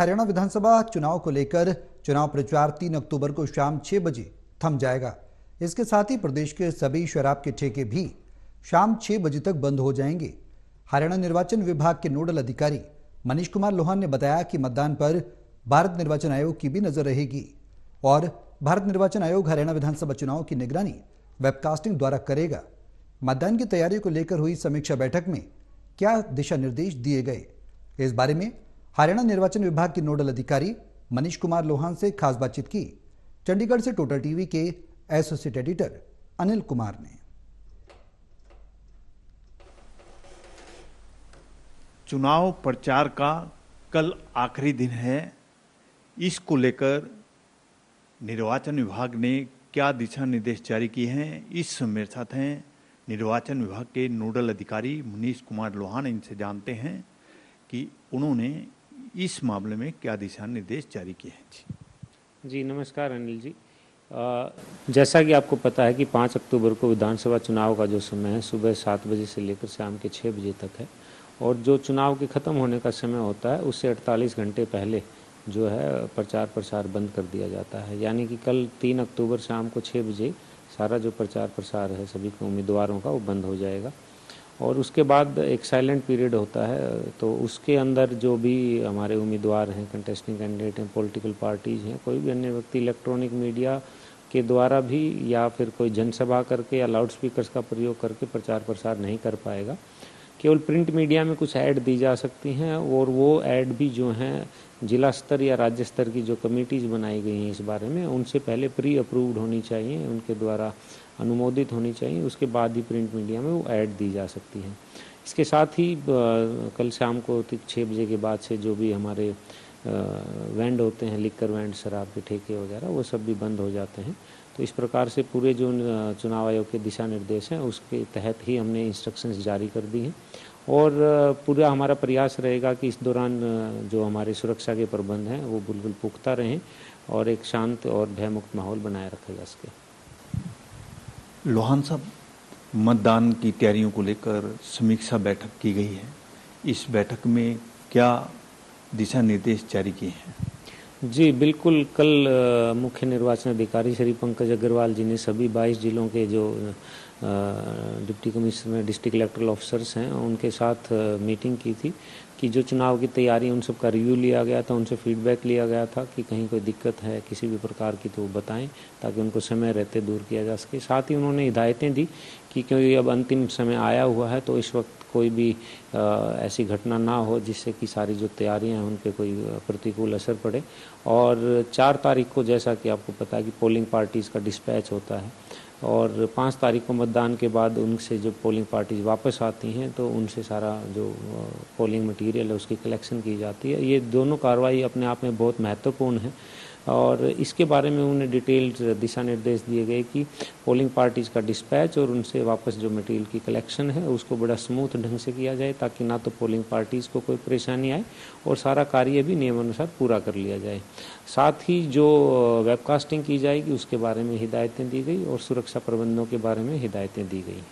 हरियाणा विधानसभा चुनाव को लेकर चुनाव प्रचार 3 अक्टूबर को शाम 6 बजे थम जाएगा। इसके साथ ही प्रदेश के सभी शराब के ठेके भी शाम 6 बजे तक बंद हो जाएंगे। हरियाणा निर्वाचन विभाग के नोडल अधिकारी मनीष कुमार लोहान ने बताया कि मतदान पर भारत निर्वाचन आयोग की भी नजर रहेगी और भारत निर्वाचन आयोग हरियाणा विधानसभा चुनाव की निगरानी वेबकास्टिंग द्वारा करेगा। मतदान की तैयारी को लेकर हुई समीक्षा बैठक में क्या दिशा निर्देश दिए गए, इस बारे में हरियाणा निर्वाचन विभाग के नोडल अधिकारी मनीष कुमार लोहान से खास बातचीत की चंडीगढ़ से टोटल टीवी के एसोसिएट एडिटर अनिल कुमार ने। चुनाव प्रचार का कल आखिरी दिन है। इसको लेकर निर्वाचन विभाग ने क्या दिशा निर्देश जारी किए हैं, इस मेरे साथ हैं निर्वाचन विभाग के नोडल अधिकारी मनीष कुमार लोहान। इनसे जानते हैं कि उन्होंने इस मामले में क्या दिशा निर्देश जारी किए हैं। जी नमस्कार अनिल जी। जैसा कि आपको पता है कि 5 अक्टूबर को विधानसभा चुनाव का जो समय है सुबह 7 बजे से लेकर शाम के 6 बजे तक है और जो चुनाव के ख़त्म होने का समय होता है उससे 48 घंटे पहले जो है प्रचार प्रसार बंद कर दिया जाता है। यानी कि कल 3 अक्टूबर शाम को 6 बजे सारा जो प्रचार प्रसार है सभी के उम्मीदवारों का वो बंद हो जाएगा और उसके बाद एक साइलेंट पीरियड होता है। तो उसके अंदर जो भी हमारे उम्मीदवार हैं, कंटेस्टिंग कैंडिडेट हैं, पॉलिटिकल पार्टीज़ हैं, कोई भी अन्य व्यक्ति इलेक्ट्रॉनिक मीडिया के द्वारा भी या फिर कोई जनसभा करके या लाउड स्पीकर्स का प्रयोग करके प्रचार प्रसार नहीं कर पाएगा। केवल प्रिंट मीडिया में कुछ ऐड दी जा सकती हैं और वो ऐड भी जो हैं जिला स्तर या राज्य स्तर की जो कमेटीज़ बनाई गई हैं इस बारे में उनसे पहले प्री अप्रूव्ड होनी चाहिए, उनके द्वारा अनुमोदित होनी चाहिए, उसके बाद ही प्रिंट मीडिया में वो ऐड दी जा सकती हैं। इसके साथ ही कल शाम को 6 बजे के बाद से जो भी हमारे वैंड होते हैं, लिक्कर वैंड, शराब के ठेके वगैरह, वो सब भी बंद हो जाते हैं। तो इस प्रकार से पूरे जो चुनाव आयोग के दिशा निर्देश हैं उसके तहत ही हमने इंस्ट्रक्शंस जारी कर दी हैं और पूरा हमारा प्रयास रहेगा कि इस दौरान जो हमारे सुरक्षा के प्रबंध हैं वो बिल्कुल पुख्ता रहें और एक शांत और भयमुक्त माहौल बनाए रखा जा सके। लोहान साहब, मतदान की तैयारियों को लेकर समीक्षा बैठक की गई है। इस बैठक में क्या दिशा निर्देश जारी किए हैं? जी बिल्कुल, कल मुख्य निर्वाचन अधिकारी श्री पंकज अग्रवाल जी ने सभी 22 जिलों के जो deputy commissioner, district electoral officers हैं उनके साथ मीटिंग की थी कि जो चुनाव की तैयारी उन सब का रिव्यू लिया गया था, उनसे फीडबैक लिया गया था कि कहीं कोई दिक्कत है किसी भी प्रकार की तो बताएं ताकि उनको समय रहते दूर किया जा सके। साथ ही उन्होंने हिदायतें दी कि क्योंकि अब अंतिम समय आया हुआ है तो इस वक्त कोई भी ऐसी घटना ना हो जिससे कि सारी जो तैयारियां हैं उन पर कोई प्रतिकूल असर पड़े। और 4 तारीख को जैसा कि आपको पता है कि पोलिंग पार्टीज़ का डिस्पैच होता है और 5 तारीख को मतदान के बाद उनसे जो पोलिंग पार्टीज वापस आती हैं तो उनसे सारा जो पोलिंग मटेरियल है उसकी कलेक्शन की जाती है। ये दोनों कार्रवाई अपने आप में बहुत महत्वपूर्ण है और इसके बारे में उन्हें डिटेल्ड दिशा निर्देश दिए गए कि पोलिंग पार्टीज़ का डिस्पैच और उनसे वापस जो मटेरियल की कलेक्शन है उसको बड़ा स्मूथ ढंग से किया जाए ताकि ना तो पोलिंग पार्टीज़ को कोई परेशानी आए और सारा कार्य भी नियमानुसार पूरा कर लिया जाए। साथ ही जो वेबकास्टिंग की जाएगी उसके बारे में हिदायतें दी गई और सुरक्षा प्रबंधों के बारे में हिदायतें दी गई।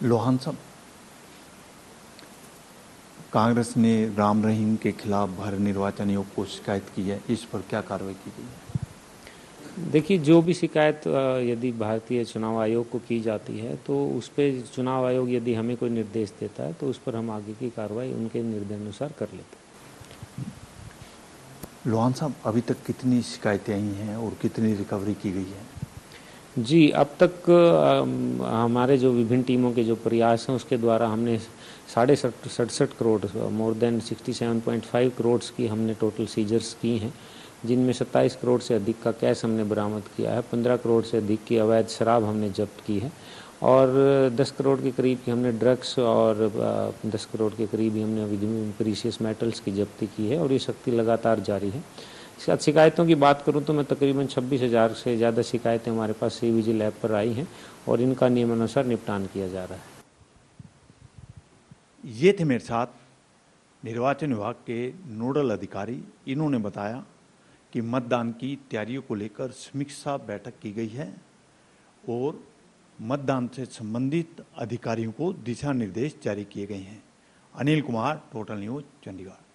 लोहान साहब, कांग्रेस ने राम रहीम के खिलाफ भारत निर्वाचन आयोग को शिकायत की है, इस पर क्या कार्रवाई की गई है? देखिए, जो भी शिकायत यदि भारतीय चुनाव आयोग को की जाती है तो उस पर चुनाव आयोग यदि हमें कोई निर्देश देता है तो उस पर हम आगे की कार्रवाई उनके निर्देशानुसार कर लेते हैं। लोहान साहब, अभी तक कितनी शिकायतें आई हैं और कितनी रिकवरी की गई है? जी, अब तक हमारे जो विभिन्न टीमों के जो प्रयास हैं उसके द्वारा हमने 67.5 करोड़, मोर देन 67.5 करोड़ की हमने टोटल सीजर्स की हैं, जिनमें 27 करोड़ से अधिक का कैश हमने बरामद किया है, 15 करोड़ से अधिक की अवैध शराब हमने जब्त की है और 10 करोड़ के करीब की हमने ड्रग्स और 10 करोड़ के करीब ही हमने प्रीशियस मेटल्स की जब्ती की है और ये सख्ती लगातार जारी है। इसके बाद शिकायतों की बात करूं तो मैं तकरीबन 26,000 से ज़्यादा शिकायतें हमारे पास CVG लैब पर आई हैं और इनका नियमानुसार निपटान किया जा रहा है। ये थे मेरे साथ निर्वाचन विभाग के नोडल अधिकारी। इन्होंने बताया कि मतदान की तैयारियों को लेकर समीक्षा बैठक की गई है और मतदान से संबंधित अधिकारियों को दिशा निर्देश जारी किए गए हैं। Anil Kumar, total news, Chandigarh.